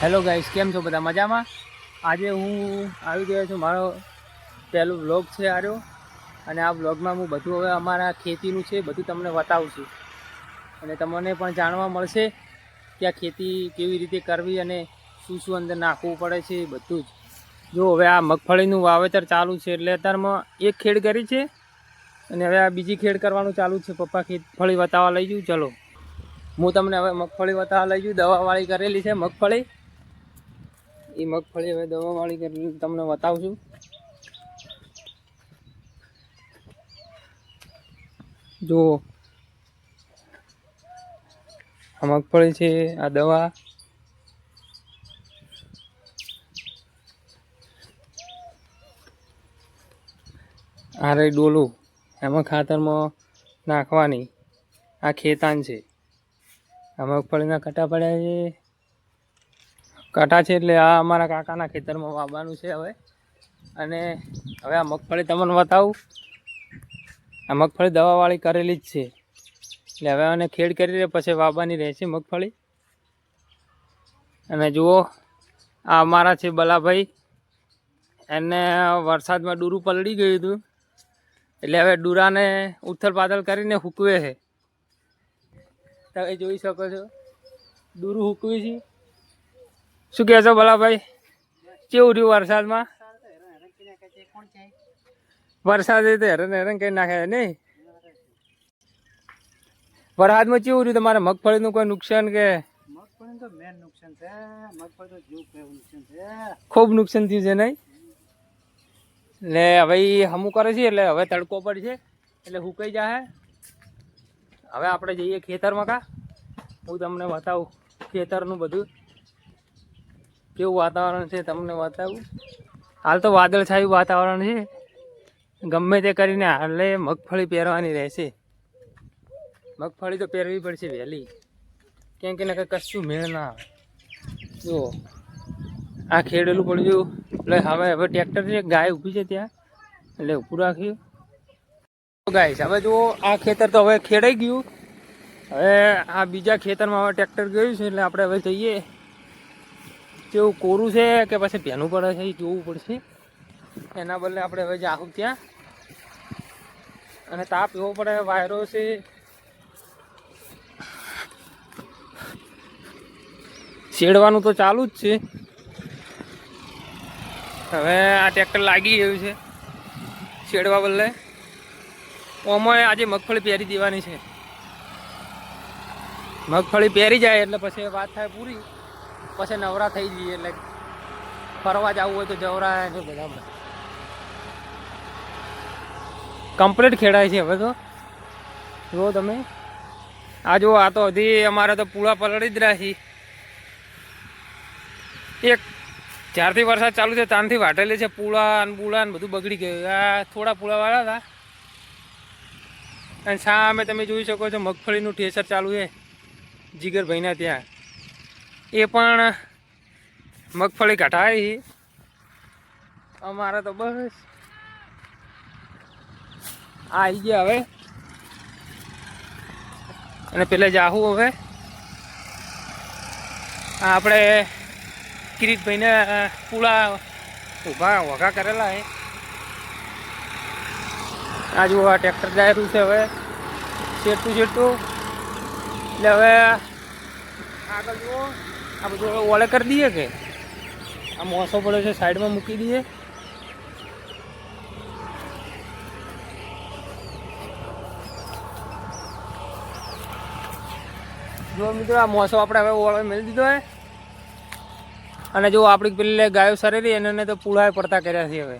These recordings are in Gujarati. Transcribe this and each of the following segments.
હેલો ગાઈસ, કેમ છો બધા? મજામાં? આજે હું આવી ગયો છું, મારો પહેલો વ્લોગ છે આર્યો. અને આ વ્લોગમાં હું બધું હવે અમારા ખેતીનું છે બધું તમને બતાવું છું. અને તમને પણ જાણવા મળશે કે આ ખેતી કેવી રીતે કરવી અને શું શું અંદર નાખવું પડે છે બધું જ. જો હવે આ મગફળીનું વાવેતર ચાલુ છે, એટલે અત્યારમાં એક ખેડ કરી છે અને હવે આ બીજી ખેડ કરવાનું ચાલુ છે. પપ્પા મગફળી વતાવવા લઈ જઉં. ચલો, હું તમને હવે મગફળી વતાવવા લઈ જઉં. દવાવાળી કરેલી છે મગફળી. એ મગફળી હવે દવાવાળી કરીને તમને બતાવશું. જો આ મગફળી છે, આ દવા આ રહી ડોલું, એમાં ખાતરમાં નાખવાની. આ ખેતાન છે, આ મગફળીના કટા પડ્યા છે. કટા છે એટલે આ અમારા કાકાના ખેતરમાં વાવવાનું છે હવે. અને હવે આ મગફળી તમને બતાવું. આ મગફળી દવાવાળી કરેલી જ છે, એટલે હવે આને ખેડ કરી દે પછી વાવવાની રહેશે મગફળી. અને જુઓ, આ અમારા છે બલાભાઈ. એને વરસાદમાં ડૂરું પલળી ગયું હતું, એટલે હવે ડૂરાને ઉથલ પાથલ કરીને હૂકવે છે. તમે જોઈ શકો છો, ડૂરું હૂકવી છે. શું કહે છો બલાભાઈ? કેવું રહ્યું વરસાદમાં? વરસાદ તો હેરાન હેરાન કરી નાખે નહીં. વરસાદમાં કેવું રહ્યું તમારે? મગફળીનું કોઈ નુકસાન કે? મગફળી તો મેન નુકસાન છે. મગફળી તો જીવ નુકસાન છે, ખૂબ નુકસાન થયું છે નહીં? એટલે હવે હમું કરે છે, એટલે હવે તડકો પડશે એટલે સુકાઈ જાય. હવે આપણે જઈએ ખેતરમાં. હું તમને બતાવું ખેતરનું બધું કેવું વાતાવરણ છે, તમને બતાવું. હાલ તો વાદળછાયું વાતાવરણ છે. ગમે તે કરીને હાલે મગફળી પહેરવાની રહેશે. મગફળી તો પહેરવી પડશે વહેલી, કેમ કે નકર કશું મેળ ના આવે. જો આ ખેડેલું પડ્યું, એટલે હવે ટ્રેક્ટર છે, ગાય ઊભી છે ત્યાં, એટલે ઊભું રાખ્યું. ગાય હવે જુઓ, આ ખેતર તો હવે ખેડાઈ ગયું. હવે આ બીજા ખેતરમાં હવે ટ્રેક્ટર ગયું છે, એટલે આપણે હવે જઈએ. કેવું કોરું છે કે પછી ભેનું પડે છે એ જોવું પડશે. એના બદલે આપણે હવે જાઉં ત્યાં. અને તાપ એવો પડે, વાયરો છે. શેડવાનું તો ચાલુ જ છે. હવે આ ટ્રેક્ટર લાગી ગયું છે શેડવા બદલે. ઓમાં આજે મગફળી પહેરી દેવાની છે. મગફળી પહેરી જાય એટલે પછી વાત થાય પૂરી. પછી નવરા થઈ જઈએ, એટલે ફરવા જવું હોય તો જવરાય ને બધા કમ્પ્લીટ ખેડાય છે હવે તો. જુઓ તમે, આ જુઓ, આ તો હજી અમારે તો પૂળા પલળી જ રહ્યા છે. એક જ્યારથી વરસાદ ચાલુ છે ત્યારથી વાટેલી છે. પૂળા ને બધું બગડી ગયું. આ થોડા પૂળાવાળા હતા. અને સામે તમે જોઈ શકો છો મગફળીનું ઠેસર ચાલુ છે જીગરભાઈના ત્યાં. એ પણ મગફળી કઢાઈ. અમારે તો બસ આ આવી ગયા હવે. અને પેલા જાહું હવે આપણે કિરીટભાઈને પૂળા ઊભા વઘા કરેલા છે. આ જુઓ, આ ટ્રેક્ટર જાય રહ્યું છે હવે છેટું. એટલે હવે આગળ જુઓ, આ બધું હવે ઓળે કરી દઈએ કે આ મોસો પડ્યો છે સાઈડમાં મૂકી દઈએ. જો મિત્રો, આ મોસો આપણે હવે ઓળે મેળી દીધો હોય. અને જો આપણી પેલી ગાયો સરેલી એને તો પૂળાએ પડતા કર્યા છે. હવે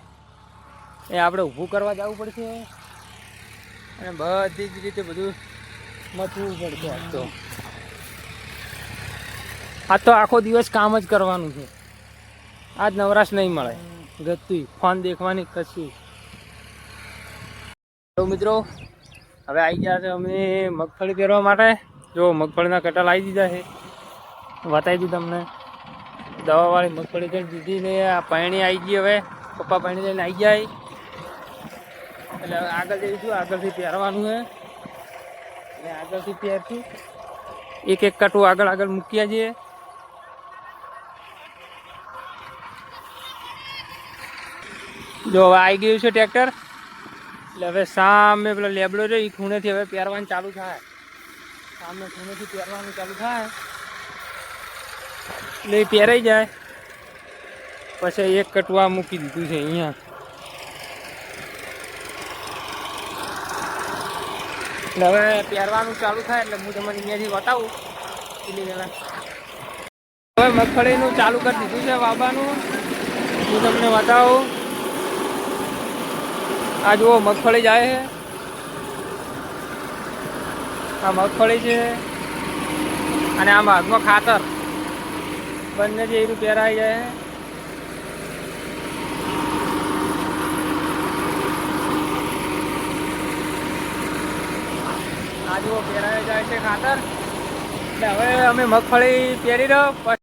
એ આપણે ઊભું કરવા જવું પડશે અને બધી જ રીતે બધું મથવું પડશે. આજ તો આખો દિવસ કામ જ કરવાનું છે. આજ નવરાશ નહીં મળે ગતું ફોન દેખવાની કશું. તો મિત્રો, હવે આવી ગયા છે અમે મગફળી પહેરવા માટે. જો મગફળીના કટા લાવી દીધા છે, બતાવી દીધું તમને. દવાવાળી મગફળી કરી દીધી ને આ પાણી આવી ગઈ. હવે પપ્પા પાણી લઈને આવી જાય એટલે હવે આગળ જઈશું. આગળથી પહેરવાનું છે એટલે આગળથી પહેરશું. એક એક કટું આગળ મૂક્યા છીએ. જો હવે આવી ગયું છે ટ્રેક્ટર, એટલે હવે સામે પેલો લેબડો છે એ ખૂણેથી હવે પહેરવાનું ચાલુ થાય. સામે ખૂણેથી પહેરવાનું ચાલુ થાય એટલે એ પહેરાઈ જાય. પછી એક કટવા મૂકી દીધું છે અહીંયા. એટલે હવે પહેરવાનું ચાલુ થાય એટલે હું તમને અહીંયાથી બતાવું. હવે મગફળીનું ચાલુ કરી દીધું છે વાવવાનું. હું તમને બતાવું. આ જુઓ મગફળી જાય છે. આ મગફળી છે અને આ ભાગમાં ખાતર બંને જે એનું પહેરાઈ જાય છે. આ જુઓ પહેરાઈ જાય છે ખાતર. એટલે હવે અમે મગફળી પહેરી રહ્યો.